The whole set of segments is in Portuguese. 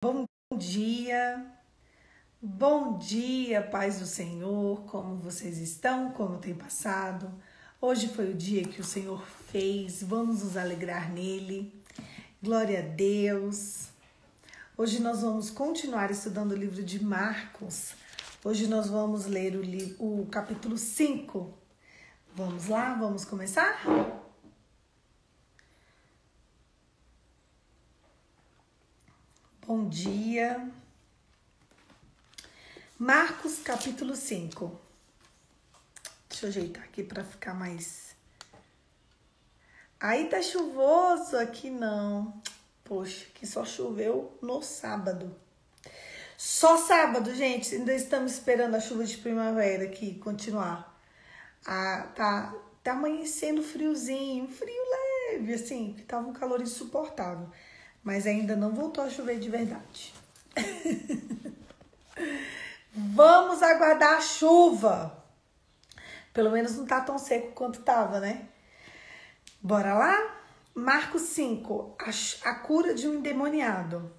Bom dia, paz do Senhor, como vocês estão, como tem passado? Hoje foi o dia que o Senhor fez, vamos nos alegrar nele, glória a Deus. Hoje nós vamos continuar estudando o livro de Marcos, hoje nós vamos ler o capítulo 5, vamos lá, vamos começar? Bom dia. Marcos capítulo 5. Deixa eu ajeitar aqui para ficar mais... Aí tá chuvoso, aqui não. Poxa, aqui só choveu no sábado. Só sábado, gente. Ainda estamos esperando a chuva de primavera aqui continuar. Tá amanhecendo friozinho, frio leve, assim, que tava um calor insuportável. Mas ainda não voltou a chover de verdade. Vamos aguardar a chuva. Pelo menos não tá tão seco quanto tava, né? Bora lá? Marcos 5. A cura de um endemoniado.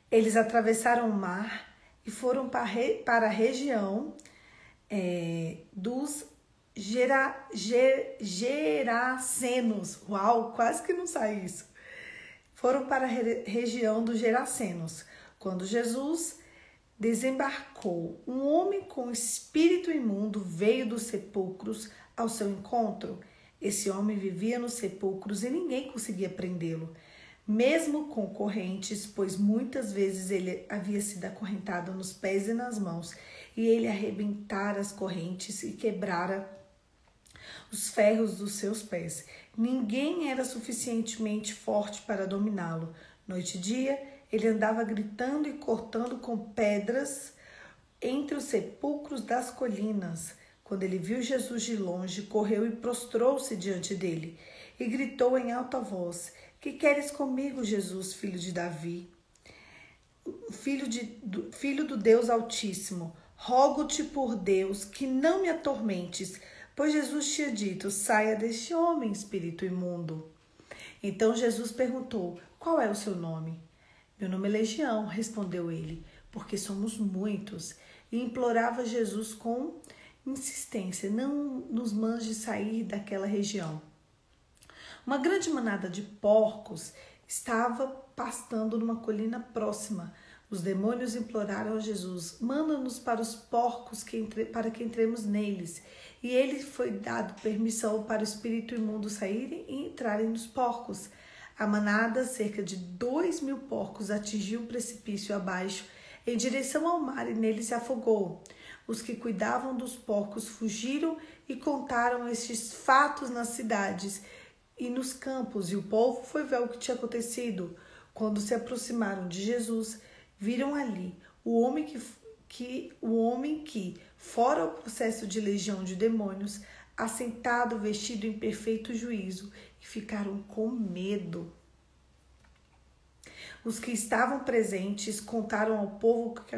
Eles atravessaram o mar e foram para a região dos Gerasenos. Uau, quase que não sai isso. Foram para a região dos Gerasenos. Quando Jesus desembarcou, um homem com espírito imundo veio dos sepulcros ao seu encontro. Esse homem vivia nos sepulcros e ninguém conseguia prendê-lo, mesmo com correntes, pois muitas vezes ele havia sido acorrentado nos pés e nas mãos, e ele arrebentara as correntes e quebrara os ferros dos seus pés. Ninguém era suficientemente forte para dominá-lo. Noite e dia, ele andava gritando e cortando com pedras entre os sepulcros das colinas. Quando ele viu Jesus de longe, correu e prostrou-se diante dele e gritou em alta voz: "Que queres comigo, Jesus, filho de Davi? Filho do Deus Altíssimo, rogo-te por Deus que não me atormentes." Pois Jesus tinha dito: "Saia deste homem, espírito imundo." Então Jesus perguntou: "Qual é o seu nome?" "Meu nome é Legião", respondeu ele, "porque somos muitos." E implorava Jesus com insistência: "Não nos mande sair daquela região." Uma grande manada de porcos estava pastando numa colina próxima. Os demônios imploraram a Jesus: "Manda-nos para os porcos para que entremos neles." E ele foi dado permissão para o espírito imundo saírem e entrarem nos porcos. A manada, cerca de 2.000 porcos, atingiu um precipício abaixo em direção ao mar e nele se afogou. Os que cuidavam dos porcos fugiram e contaram estes fatos nas cidades e nos campos, e o povo foi ver o que tinha acontecido. Quando se aproximaram de Jesus, viram ali o homem que, fora o processo de legião de demônios, assentado, vestido em perfeito juízo, e ficaram com medo. Os que estavam presentes contaram ao povo o que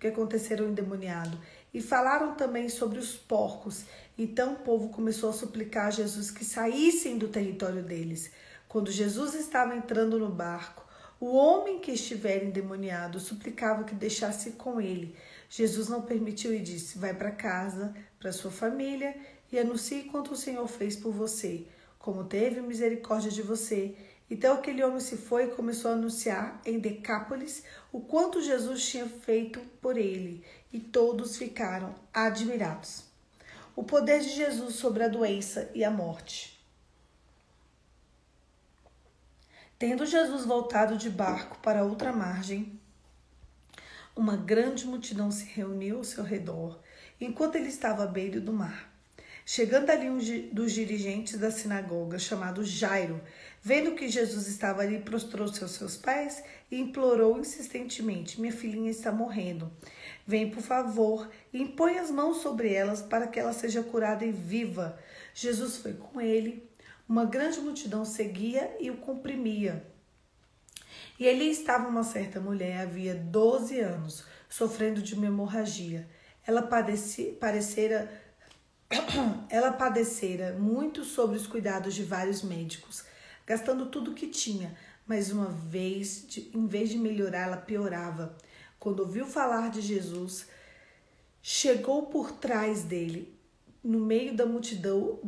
acontecera ao endemoniado, e falaram também sobre os porcos. Então o povo começou a suplicar a Jesus que saíssem do território deles. Quando Jesus estava entrando no barco, o homem que estivera endemoniado suplicava que deixasse com ele. Jesus não permitiu e disse: "Vai para casa, para sua família, e anuncie quanto o Senhor fez por você, como teve misericórdia de você." Então aquele homem se foi e começou a anunciar em Decápolis o quanto Jesus tinha feito por ele, e todos ficaram admirados. O poder de Jesus sobre a doença e a morte. Tendo Jesus voltado de barco para outra margem, uma grande multidão se reuniu ao seu redor, enquanto ele estava à beira do mar. Chegando ali um dos dirigentes da sinagoga, chamado Jairo, vendo que Jesus estava ali, prostrou-se aos seus pés e implorou insistentemente: "Minha filhinha está morrendo. Vem, por favor, e impõe as mãos sobre elas para que ela seja curada e viva." Jesus foi com ele. Uma grande multidão seguia e o comprimia. E ali estava uma certa mulher, havia 12 anos, sofrendo de uma hemorragia. Ela padecera muito sob os cuidados de vários médicos, gastando tudo o que tinha, mas em vez de melhorar, ela piorava. Quando ouviu falar de Jesus, chegou por trás dele, no meio da multidão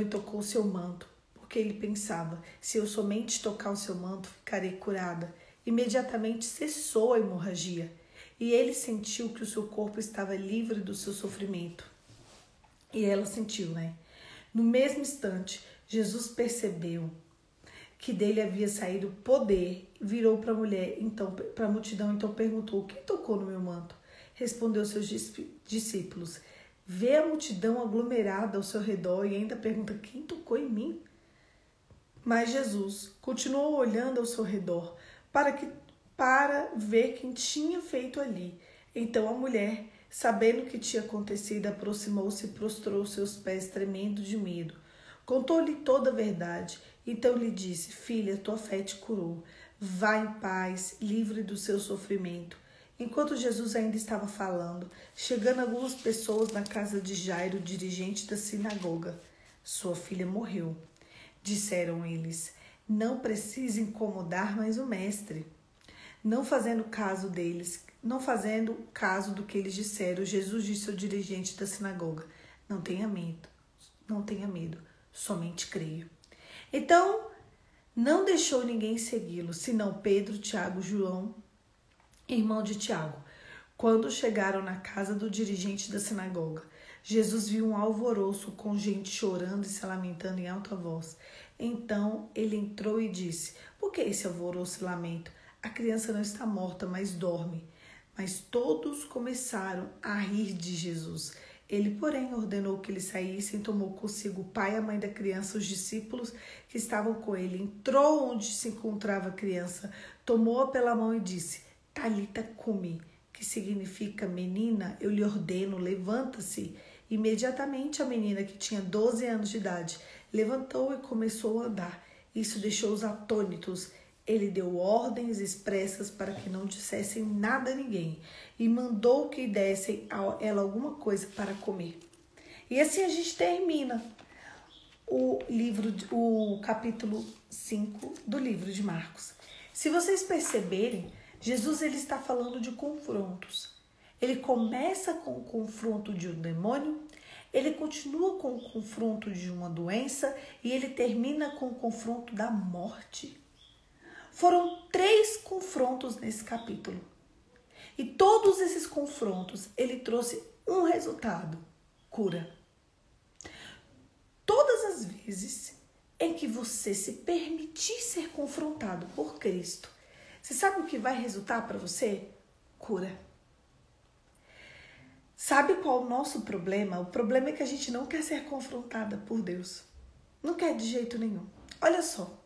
e tocou seu manto, porque ele pensava: se eu somente tocar o seu manto, ficarei curada. Imediatamente cessou a hemorragia e ele sentiu que o seu corpo estava livre do seu sofrimento. E ela sentiu, né? No mesmo instante, Jesus percebeu que dele havia saído poder, virou para a mulher, então para a multidão, então perguntou: quem tocou no meu manto? Respondeu seus discípulos. Vê a multidão aglomerada ao seu redor e ainda pergunta: quem tocou em mim? Mas Jesus continuou olhando ao seu redor para ver quem tinha feito ali. Então a mulher, sabendo o que tinha acontecido, aproximou-se e prostrou seus pés, tremendo de medo. Contou-lhe toda a verdade. Então lhe disse: filha, tua fé te curou. Vá em paz, livre do seu sofrimento. Enquanto Jesus ainda estava falando, chegando algumas pessoas na casa de Jairo, dirigente da sinagoga. Sua filha morreu. Disseram eles: não precisa incomodar mais o mestre. Não fazendo caso do que eles disseram, Jesus disse ao dirigente da sinagoga: não tenha medo, somente creia. Então, não deixou ninguém segui-lo, senão Pedro, Tiago, João, irmão de Tiago. Quando chegaram na casa do dirigente da sinagoga, Jesus viu um alvoroço com gente chorando e se lamentando em alta voz. Então ele entrou e disse: por que esse alvoroço e lamento? A criança não está morta, mas dorme. Mas todos começaram a rir de Jesus. Ele, porém, ordenou que eles saíssem, tomou consigo o pai e a mãe da criança, os discípulos que estavam com ele. Entrou onde se encontrava a criança, tomou-a pela mão e disse: Talita cumi, que significa: menina, eu lhe ordeno, levanta-se. Imediatamente a menina, que tinha 12 anos de idade, levantou e começou a andar. Isso deixou-os atônitos. Ele deu ordens expressas para que não dissessem nada a ninguém e mandou que dessem a ela alguma coisa para comer. E assim a gente termina o capítulo 5 do livro de Marcos. Se vocês perceberem, Jesus ele está falando de confrontos. Ele começa com o confronto de um demônio, ele continua com o confronto de uma doença e ele termina com o confronto da morte. Foram 3 confrontos nesse capítulo. E todos esses confrontos, ele trouxe um resultado: cura. Todas as vezes em que você se permitir ser confrontado por Cristo, você sabe o que vai resultar para você? Cura. Sabe qual é o nosso problema? O problema é que a gente não quer ser confrontada por Deus. Não quer de jeito nenhum. Olha só.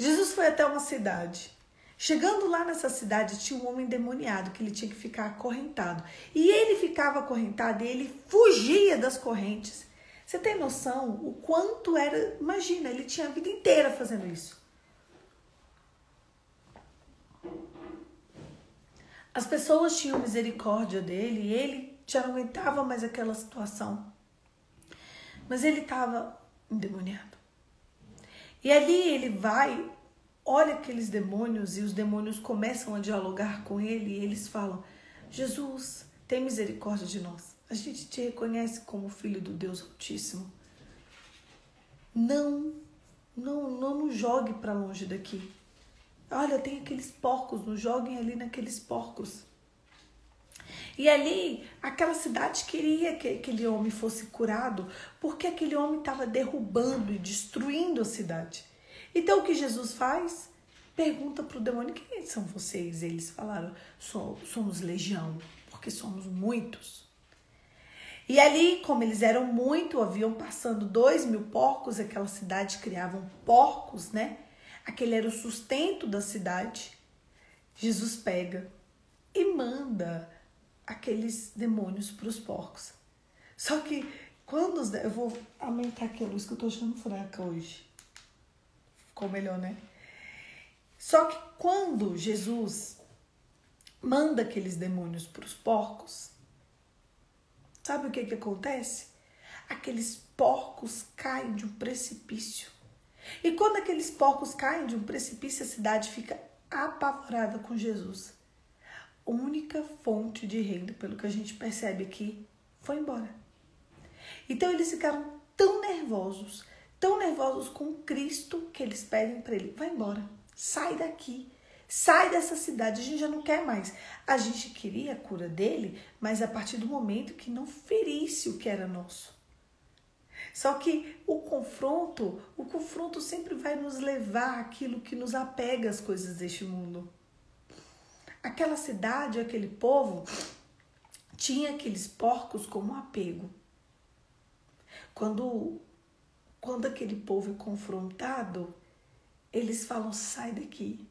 Jesus foi até uma cidade. Chegando lá nessa cidade, tinha um homem endemoniado que ele tinha que ficar acorrentado. E ele ficava acorrentado e ele fugia das correntes. Você tem noção o quanto era? Imagina, ele tinha a vida inteira fazendo isso. As pessoas tinham misericórdia dele e ele já não aguentava mais aquela situação. Mas ele estava endemoniado. E ali ele vai, olha aqueles demônios e os demônios começam a dialogar com ele e eles falam: Jesus, tem misericórdia de nós. A gente te reconhece como filho do Deus Altíssimo. Não nos jogue para longe daqui. Olha, tem aqueles porcos, nos joguem ali naqueles porcos. E ali, aquela cidade queria que aquele homem fosse curado, porque aquele homem estava derrubando e destruindo a cidade. Então, o que Jesus faz? Pergunta para o demônio: quem são vocês? Eles falaram: somos legião, porque somos muitos. E ali, como eles eram muito, haviam passando 2.000 porcos, aquela cidade criavam porcos, né? Aquele era o sustento da cidade. Jesus pega e manda aqueles demônios para os porcos. Só que quando eu vou aumentar aqui a luz que eu tô achando fraca hoje. Ficou melhor, né? Só que quando Jesus manda aqueles demônios para os porcos, sabe o que acontece? Aqueles porcos caem de um precipício. E quando aqueles porcos caem de um precipício, a cidade fica apavorada com Jesus. A única fonte de renda, pelo que a gente percebe aqui, foi embora. Então eles ficaram tão nervosos com Cristo, que eles pedem para ele: vai embora, sai daqui, sai dessa cidade, a gente já não quer mais. A gente queria a cura dele, mas a partir do momento que não ferisse o que era nosso. Só que o confronto sempre vai nos levar àquilo que nos apega às coisas deste mundo. Aquela cidade, aquele povo, tinha aqueles porcos como apego. Quando aquele povo é confrontado, eles falam: sai daqui.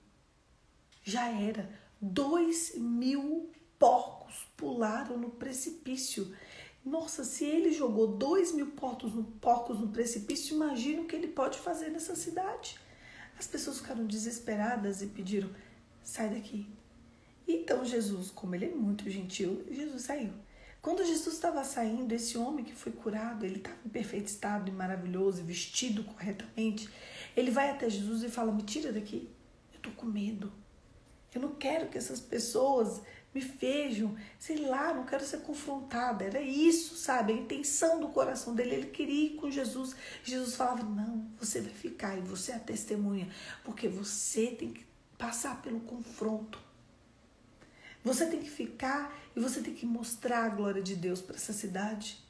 Já era. 2.000 porcos pularam no precipício. Nossa, se ele jogou 2.000 porcos no precipício, imagina o que ele pode fazer nessa cidade. As pessoas ficaram desesperadas e pediram: sai daqui. Então Jesus, como ele é muito gentil, Jesus saiu. Quando Jesus estava saindo, esse homem que foi curado, ele estava em perfeito estado e maravilhoso, vestido corretamente. Ele vai até Jesus e fala: me tira daqui, eu estou com medo. Eu não quero que essas pessoas me vejam, sei lá, não quero ser confrontada. Era isso, sabe? A intenção do coração dele, ele queria ir com Jesus. Jesus falava: não, você vai ficar e você é a testemunha, porque você tem que passar pelo confronto. Você tem que ficar e você tem que mostrar a glória de Deus para essa cidade.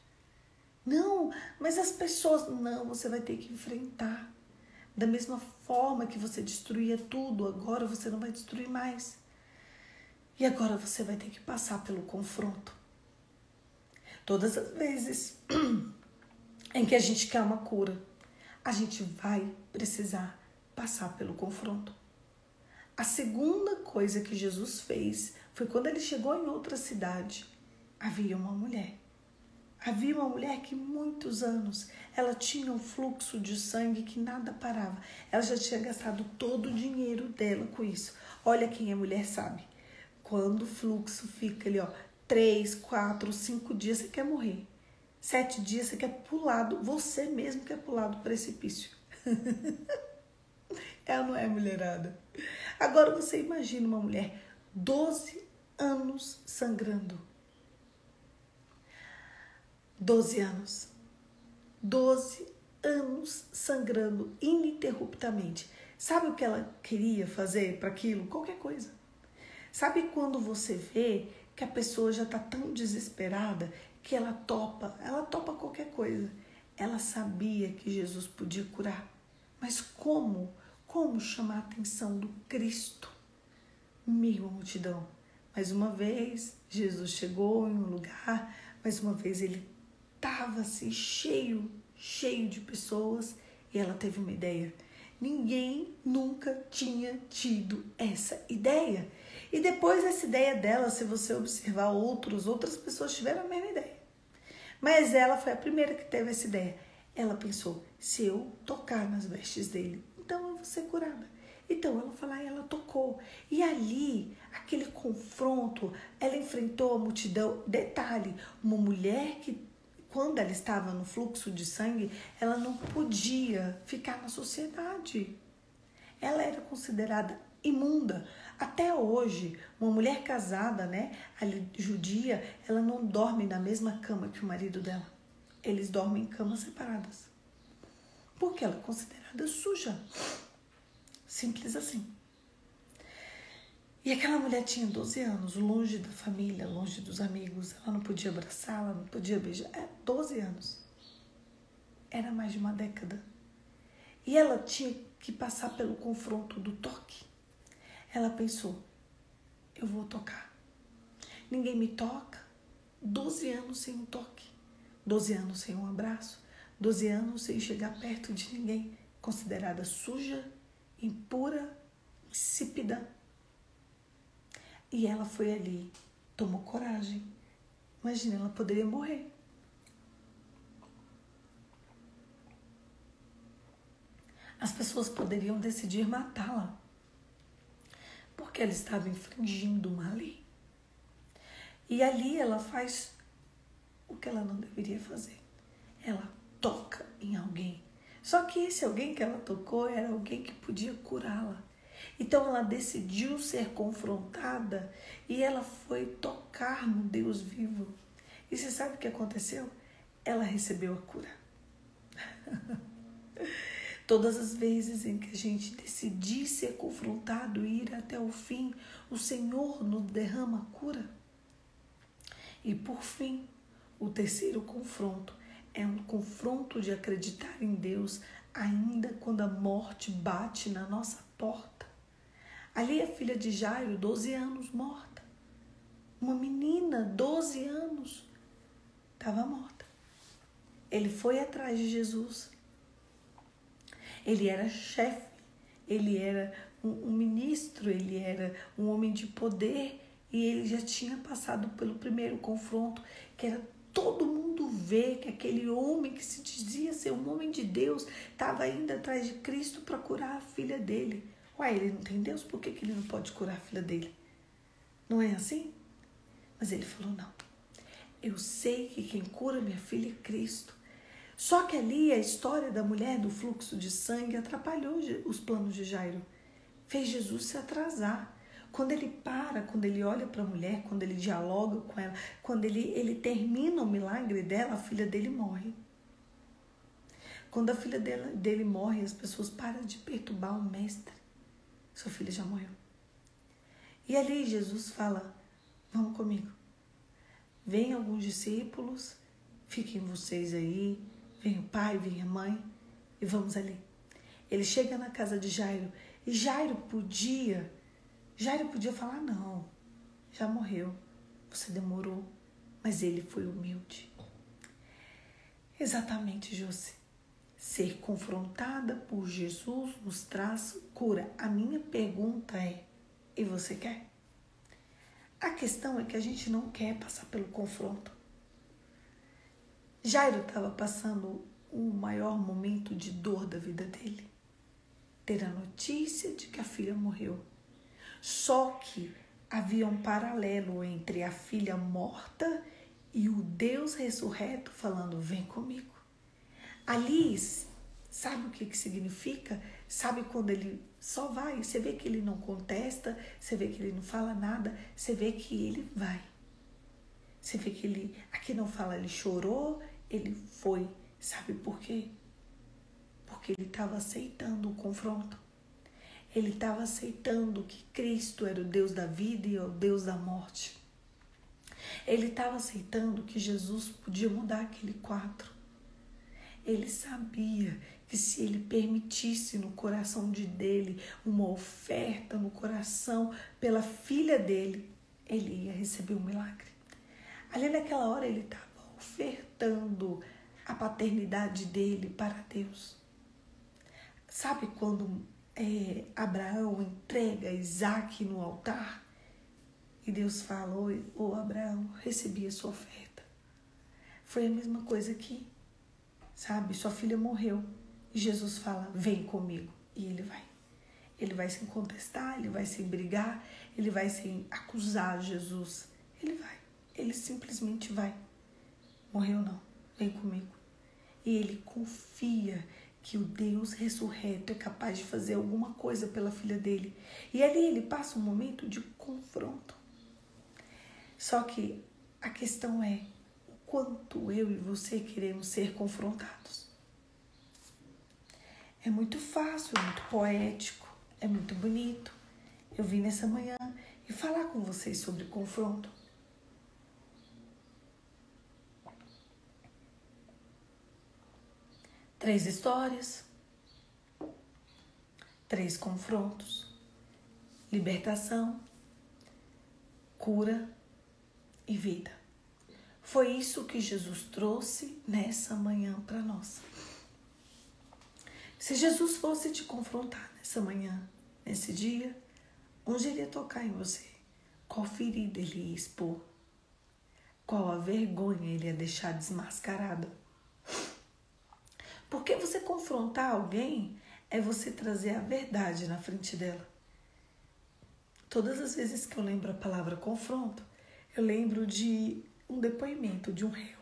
Não, mas as pessoas... Não, você vai ter que enfrentar. Da mesma forma que você destruía tudo, agora você não vai destruir mais. E agora você vai ter que passar pelo confronto. Todas as vezes em que a gente quer uma cura, a gente vai precisar passar pelo confronto. A segunda coisa que Jesus fez foi quando ele chegou em outra cidade. Havia uma mulher que muitos anos, ela tinha um fluxo de sangue que nada parava. Ela já tinha gastado todo o dinheiro dela com isso. Olha, quem é mulher sabe. Quando o fluxo fica ali, 3, 4, 5 dias, você quer morrer. 7 dias, você quer pular, você mesmo quer pular do precipício. Ela não é mulherada. Agora você imagina uma mulher 12 anos sangrando. 12 anos. 12 anos sangrando ininterruptamente. Sabe o que ela queria fazer para aquilo? Qualquer coisa. Sabe quando você vê que a pessoa já está tão desesperada que ela topa qualquer coisa. Ela sabia que Jesus podia curar. Mas como? Como chamar a atenção do Cristo? Meio à multidão. Mais uma vez, Jesus chegou em um lugar, mais uma vez ele estava assim, cheio de pessoas, e ela teve uma ideia. Ninguém nunca tinha tido essa ideia. E depois dessa ideia dela, se você observar outras pessoas tiveram a mesma ideia. Mas ela foi a primeira que teve essa ideia. Ela pensou: se eu tocar nas vestes dele, então eu vou ser curada. Então ela foi lá e ela tocou. E ali, aquele confronto, ela enfrentou a multidão. Detalhe, uma mulher que, quando ela estava no fluxo de sangue, ela não podia ficar na sociedade. Ela era considerada imunda. Até hoje, uma mulher casada, ali, judia, ela não dorme na mesma cama que o marido dela. Eles dormem em camas separadas. Porque ela é considerada suja. Simples assim. E aquela mulher tinha 12 anos, longe da família, longe dos amigos. Ela não podia abraçar, ela não podia beijar. 12 anos. Era mais de uma década. E ela tinha que passar pelo confronto do toque. Ela pensou: eu vou tocar. Ninguém me toca. 12 anos sem um toque. 12 anos sem um abraço. 12 anos sem chegar perto de ninguém. Considerada suja, impura, insípida. E ela foi ali, tomou coragem. Imagina, ela poderia morrer. As pessoas poderiam decidir matá-la, porque ela estava infringindo uma lei. E ali ela faz o que ela não deveria fazer. Ela toca em alguém. Só que esse alguém que ela tocou era alguém que podia curá-la. Então ela decidiu ser confrontada e ela foi tocar no Deus vivo. E você sabe o que aconteceu? Ela recebeu a cura. Todas as vezes em que a gente decidir ser confrontado e ir até o fim, o Senhor nos derrama a cura. E por fim, o terceiro confronto é um confronto de acreditar em Deus ainda quando a morte bate na nossa porta. Ali a filha de Jairo, 12 anos, morta. Uma menina, 12 anos, estava morta. Ele foi atrás de Jesus. Ele era chefe, ele era um ministro, ele era um homem de poder e ele já tinha passado pelo primeiro confronto, que era todo mundo ver que aquele homem que se dizia ser um homem de Deus estava indo atrás de Cristo para curar a filha dele. Uai, ele não tem Deus, por que ele não pode curar a filha dele? Não é assim? Mas ele falou, não, eu sei que quem cura minha filha é Cristo. Só que ali a história da mulher do fluxo de sangue atrapalhou os planos de Jairo. Fez Jesus se atrasar. Quando ele para, quando ele olha para a mulher, quando ele dialoga com ela, quando ele termina o milagre dela, a filha dele morre. Quando a filha dele morre, as pessoas param de perturbar o mestre. Sua filha já morreu. E ali Jesus fala, vamos comigo. Vem alguns discípulos, fiquem vocês aí, vem o pai, vem a mãe e vamos ali. Ele chega na casa de Jairo e Jairo podia falar, não, já morreu, você demorou, mas ele foi humilde. Exatamente, Josi. Ser confrontada por Jesus nos traz cura. A minha pergunta é, e você quer? A questão é que a gente não quer passar pelo confronto. Jairo estava passando o maior momento de dor da vida dele. Ter a notícia de que a filha morreu. Só que havia um paralelo entre a filha morta e o Deus ressurreto falando, vem comigo. Ali, sabe o que significa? Sabe quando ele só vai? Você vê que ele não contesta, você vê que ele não fala nada, você vê que ele vai. Você vê que ele, aqui não fala, ele chorou, ele foi. Sabe por quê? Porque ele estava aceitando o confronto. Ele estava aceitando que Cristo era o Deus da vida e o Deus da morte. Ele estava aceitando que Jesus podia mudar aquele quadro. Ele sabia que se ele permitisse no coração dele uma oferta no coração pela filha dele, ele ia receber um milagre. Ali naquela hora ele estava ofertando a paternidade dele para Deus. Sabe quando Abraão entrega Isaac no altar? E Deus fala, ô Abraão, recebi a sua oferta. Foi a mesma coisa aqui. Sabe, sua filha morreu. E Jesus fala, vem comigo. E ele vai. Ele vai sem contestar, ele vai sem brigar, ele vai sem acusar Jesus. Ele vai. Ele simplesmente vai. Morreu não, vem comigo. E ele confia que o Deus ressurreto é capaz de fazer alguma coisa pela filha dele. E ali ele passa um momento de confronto. Só que a questão é, quanto eu e você queremos ser confrontados. É muito fácil, é muito poético, é muito bonito. Eu vim nessa manhã e falar com vocês sobre confronto. Três histórias, 3 confrontos, libertação, cura e vida. Foi isso que Jesus trouxe nessa manhã para nós. Se Jesus fosse te confrontar nessa manhã, nesse dia, onde ele ia tocar em você? Qual ferida ele ia expor? Qual a vergonha ele ia deixar desmascarada? Porque você confrontar alguém é você trazer a verdade na frente dela. Todas as vezes que eu lembro a palavra confronto, eu lembro de um depoimento de um réu.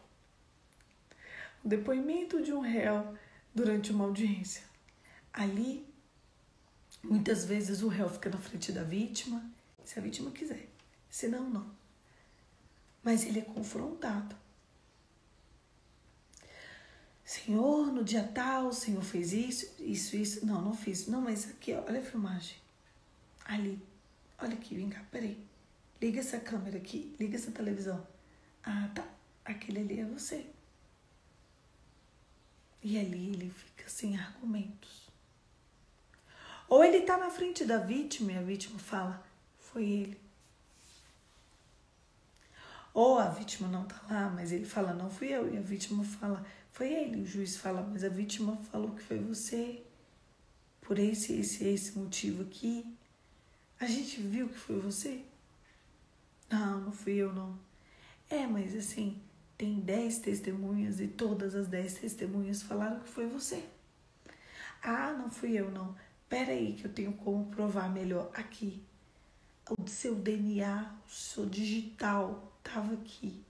O depoimento de um réu durante uma audiência. Ali, muitas vezes o réu fica na frente da vítima, se a vítima quiser, senão não. Mas ele é confrontado. Senhor, no dia tal, o Senhor fez isso. Não, não fiz. Não, mas aqui, ó, olha a filmagem. Ali. Olha aqui, vem cá, peraí. Liga essa câmera aqui, liga essa televisão. Ah, tá. Aquele ali é você. E ali ele fica sem argumentos. Ou ele tá na frente da vítima e a vítima fala, foi ele. Ou a vítima não tá lá, mas ele fala, não fui eu. E a vítima fala, foi ele. O juiz fala, mas a vítima falou que foi você. Por esse motivo aqui. A gente viu que foi você? Não, não fui eu, não. Mas assim, tem 10 testemunhas e todas as 10 testemunhas falaram que foi você. Ah, não fui eu, não. Pera aí que eu tenho como provar melhor. Aqui. O seu DNA, o seu digital estava aqui.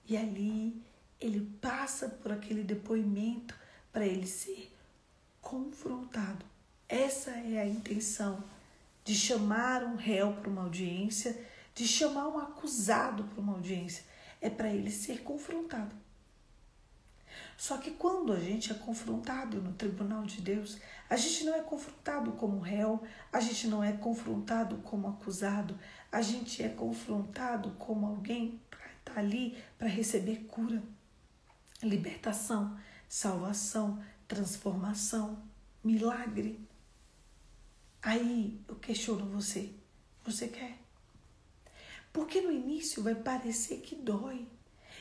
E ali ele passa por aquele depoimento para ele ser confrontado. Essa é a intenção de chamar um réu para uma audiência, de chamar um acusado para uma audiência. É para ele ser confrontado. Só que quando a gente é confrontado no tribunal de Deus, a gente não é confrontado como réu, a gente não é confrontado como acusado, a gente é confrontado como alguém para estar ali para receber cura, libertação, salvação, transformação, milagre. Aí eu questiono você. Você quer? Porque no início vai parecer que dói.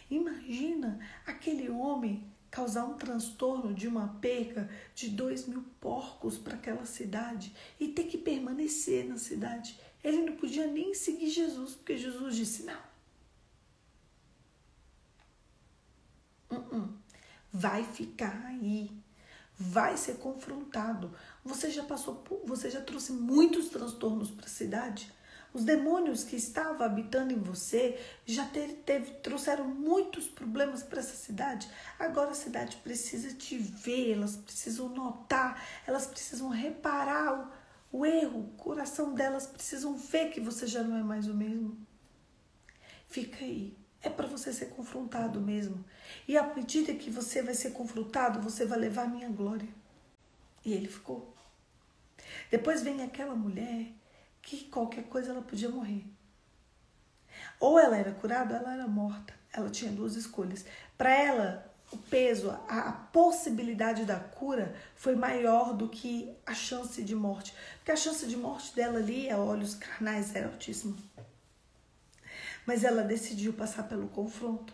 Imagina aquele homem causar um transtorno de uma perca de 2.000 porcos para aquela cidade e ter que permanecer na cidade. Ele não podia nem seguir Jesus, porque Jesus disse não. Vai ficar aí. Vai ser confrontado. Você já trouxe muitos transtornos para a cidade? Os demônios que estavam habitando em você já trouxeram muitos problemas para essa cidade. Agora a cidade precisa te ver, elas precisam notar, elas precisam reparar o erro, o coração delas precisam ver que você já não é mais o mesmo. Fica aí. É para você ser confrontado mesmo. E à medida que você vai ser confrontado, você vai levar a minha glória. E ele ficou. Depois vem aquela mulher que qualquer coisa ela podia morrer. Ou ela era curada ou ela era morta. Ela tinha 2 escolhas. Para ela, o peso, a possibilidade da cura foi maior do que a chance de morte. Porque a chance de morte dela ali, a olhos carnais, era altíssima. Mas ela decidiu passar pelo confronto.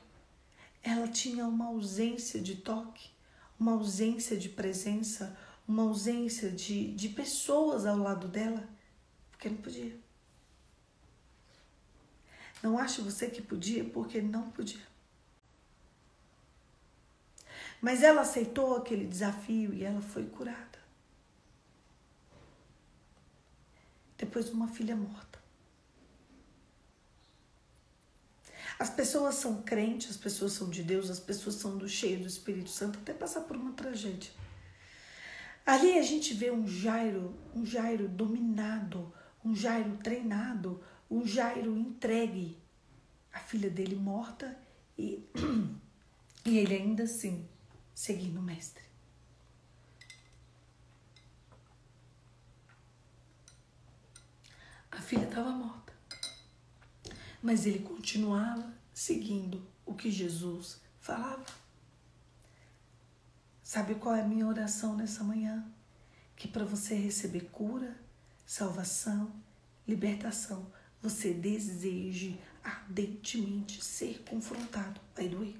Ela tinha uma ausência de toque, uma ausência de presença, uma ausência de pessoas ao lado dela, porque não podia. Não ache você que podia, porque não podia. Mas ela aceitou aquele desafio e ela foi curada. Depois uma filha morta. As pessoas são crentes, as pessoas são de Deus, as pessoas são cheias do Espírito Santo, até passar por uma tragédia. Ali a gente vê um Jairo dominado, um Jairo treinado, um Jairo entregue. A filha dele morta e ele ainda assim seguindo o mestre. A filha estava morta, mas ele continuava seguindo o que Jesus falava. Sabe qual é a minha oração nessa manhã? Que para você receber cura, salvação, libertação, você deseje ardentemente ser confrontado. Vai doer.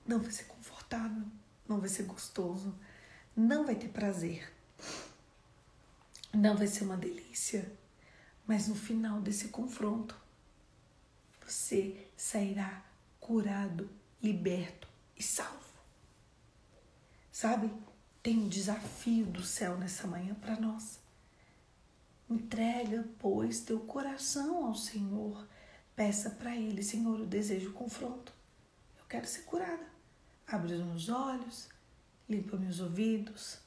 Não vai ser confortável, não vai ser gostoso, não vai ter prazer, não vai ser uma delícia. Mas no final desse confronto, você sairá curado, liberto e salvo. Sabe? Tem um desafio do céu nessa manhã para nós. Entrega, pois, teu coração ao Senhor. Peça para Ele, Senhor, eu desejo confronto. Eu quero ser curada. Abre os meus olhos, limpa meus ouvidos,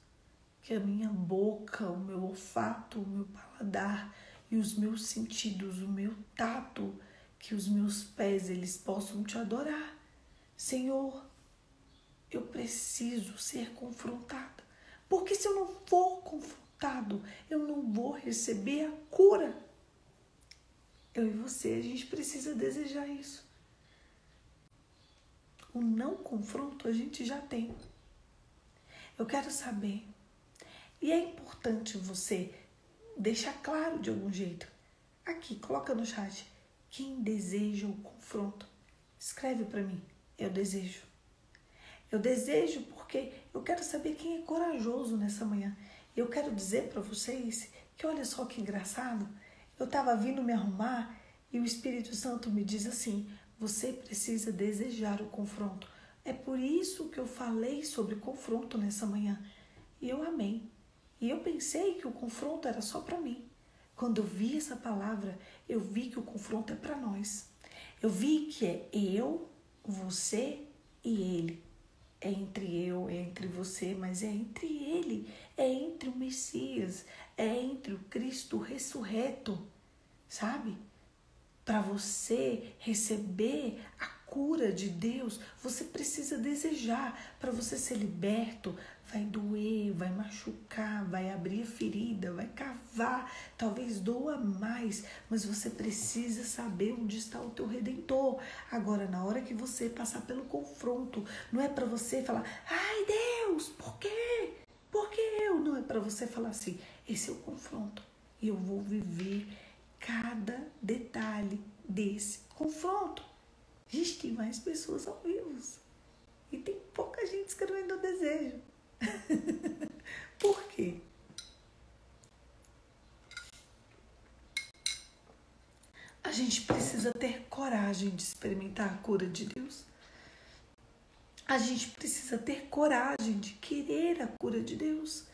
que a minha boca, o meu olfato, o meu paladar e os meus sentidos, o meu tato, que os meus pés, eles possam te adorar. Senhor, eu preciso ser confrontada, porque se eu não for confrontado, eu não vou receber a cura. Eu e você, a gente precisa desejar isso. O não confronto a gente já tem. Eu quero saber. E é importante você deixar claro de algum jeito. Aqui, coloca no chat. Quem deseja o confronto? Escreve para mim. Eu desejo. Eu desejo porque eu quero saber quem é corajoso nessa manhã. Eu quero dizer para vocês que olha só que engraçado. Eu estava vindo me arrumar e o Espírito Santo me diz assim: você precisa desejar o confronto. É por isso que eu falei sobre confronto nessa manhã. E eu amei. E eu pensei que o confronto era só para mim. Quando eu vi essa palavra, eu vi que o confronto é para nós. Eu vi que é eu, você e ele. É entre eu, é entre você, mas é entre ele. É entre o Messias. É entre o Cristo ressurreto. Sabe? Para você receber a cura de Deus, você precisa desejar. Para você ser liberto, vai doer, vai machucar, vai abrir a ferida, vai cavar, talvez doa mais, mas você precisa saber onde está o teu Redentor. Agora, na hora que você passar pelo confronto, não é para você falar: ai Deus, por quê? Por que eu? Não, é para você falar assim: esse é o confronto e eu vou viver cada detalhe desse confronto. Gente, tem mais pessoas ao vivo e tem pouca gente escrevendo o desejo. Por quê? A gente precisa ter coragem de experimentar a cura de Deus. A gente precisa ter coragem de querer a cura de Deus.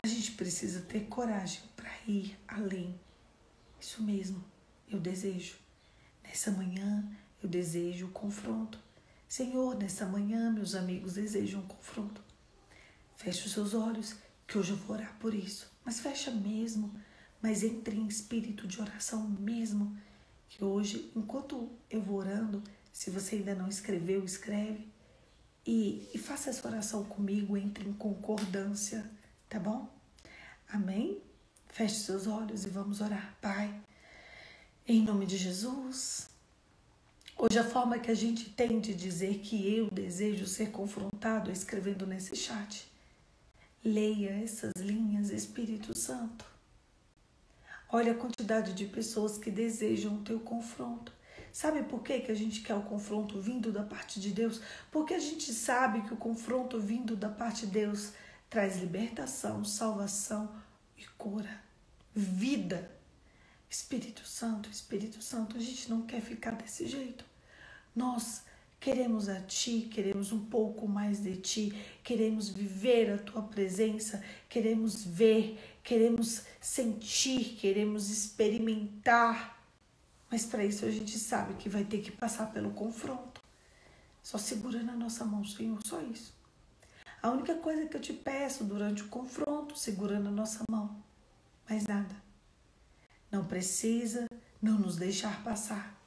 A gente precisa ter coragem para ir além. Isso mesmo, eu desejo. Nessa manhã, eu desejo o confronto. Senhor, nessa manhã, meus amigos desejam um confronto. Feche os seus olhos, que hoje eu vou orar por isso. Mas fecha mesmo, mas entre em espírito de oração mesmo. Que hoje, enquanto eu vou orando, se você ainda não escreveu, escreve. E faça essa oração comigo, entre em concordância, tá bom? Amém? Feche seus olhos e vamos orar. Pai, em nome de Jesus, hoje a forma que a gente tem de dizer que eu desejo ser confrontado é escrevendo nesse chat. Leia essas linhas, Espírito Santo. Olha a quantidade de pessoas que desejam o teu confronto. Sabe por que a gente quer o confronto vindo da parte de Deus? Porque a gente sabe que o confronto vindo da parte de Deus traz libertação, salvação e cura, vida. Espírito Santo, a gente não quer ficar desse jeito. Nós queremos a Ti, queremos um pouco mais de Ti, queremos viver a Tua presença, queremos ver, queremos sentir, queremos experimentar. Mas para isso a gente sabe que vai ter que passar pelo confronto. Só segura na nossa mão, Senhor, só isso. A única coisa que eu te peço durante o confronto, segura na nossa mão. Mais nada. Não precisa não nos deixar passar.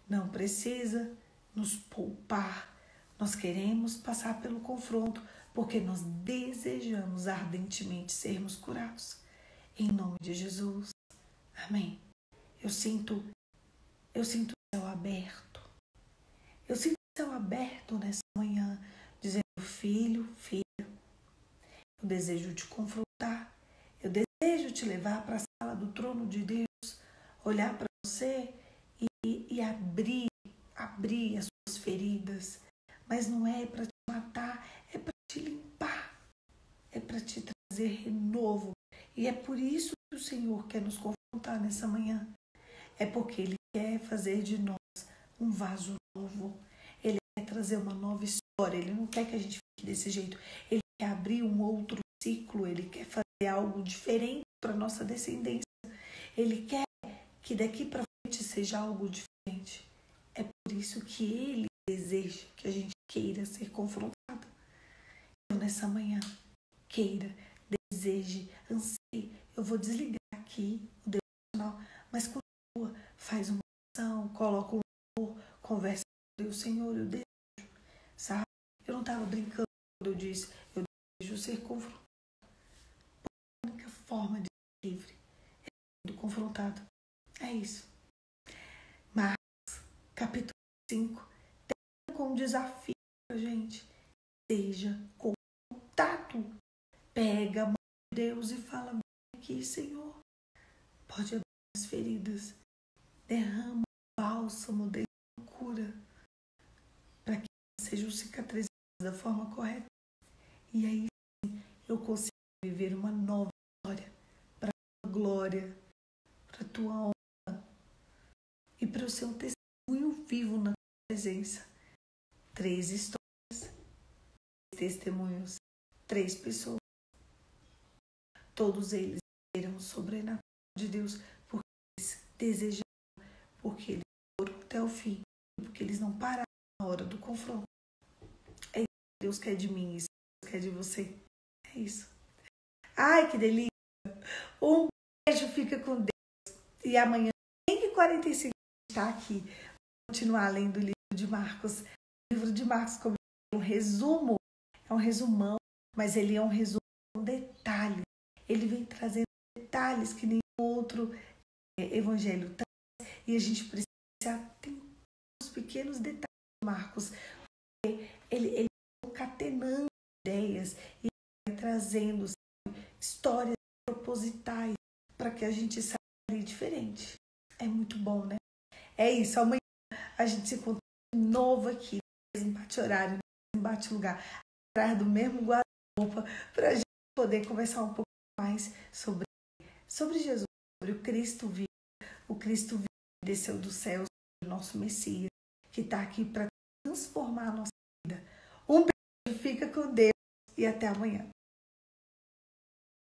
Não precisa nos poupar. Nós queremos passar pelo confronto porque nós desejamos ardentemente sermos curados. Em nome de Jesus. Amém. Eu sinto o céu aberto. Eu sinto o céu aberto nessa manhã, dizendo: filho, filha, eu desejo te confrontar. Eu desejo te levar para a sala do trono de Deus, olhar para você e abrir as suas feridas. Mas não é para te matar, é para te limpar, é para te trazer renovo. E é por isso que o Senhor quer nos confrontar nessa manhã. É porque Ele quer fazer de nós um vaso novo. Ele quer trazer uma nova história. Ele não quer que a gente fique desse jeito. Ele quer abrir um outro ciclo. Ele quer fazer algo diferente para a nossa descendência. Ele quer que daqui para frente seja algo diferente. É por isso que Ele desejo que a gente queira ser confrontado. Então, nessa manhã, queira, deseje, anseie. Eu vou desligar aqui o devocional, mas continua, faz uma oração, coloca um louvor, conversa com Deus. Senhor, eu desejo, sabe? Eu não estava brincando quando eu disse, eu desejo ser confrontado. A única forma de ser livre é sendo confrontado. É isso. Marcos, capítulo 5, tem como desafio pra gente. Seja contato. Pega a mão de Deus e fala: bem aqui, Senhor. Pode abrir as feridas. Derrama o bálsamo de cura. Para que sejam cicatrizadas da forma correta. E aí sim, eu consigo viver uma nova história. Para a tua glória. Para a tua honra. E para o seu testemunho vivo na tua presença. 3 histórias. 3 testemunhos. 3 pessoas. Todos eles viram o sobrenatural de Deus porque eles desejaram, porque eles foram até o fim, porque eles não pararam na hora do confronto. É isso que Deus quer de mim, isso que Deus quer de você. É isso. Ai, que delícia! Um beijo, fica com Deus. E amanhã, 5h45, está aqui. Vou continuar lendo o livro de Marcos. O livro de Marcos, como é um resumo, é um resumão, mas ele é um resumo com detalhes. Ele vem trazendo detalhes que nenhum outro evangelho traz. E a gente precisa se atentar aos pequenos detalhes de Marcos. Ele concatenando ideias e vai trazendo, sabe, histórias propositais para que a gente saia ali diferente. É muito bom, né? É isso. Amanhã a gente se encontra de novo aqui, no mesmo bate-horário, no mesmo bate-lugar, atrás do mesmo guarda-roupa, para a gente poder conversar um pouco mais sobre Jesus, sobre o Cristo vivo. O Cristo vivo desceu do céu, o nosso Messias, que está aqui para transformar a nossa vida. Um beijo, fica com Deus e até amanhã.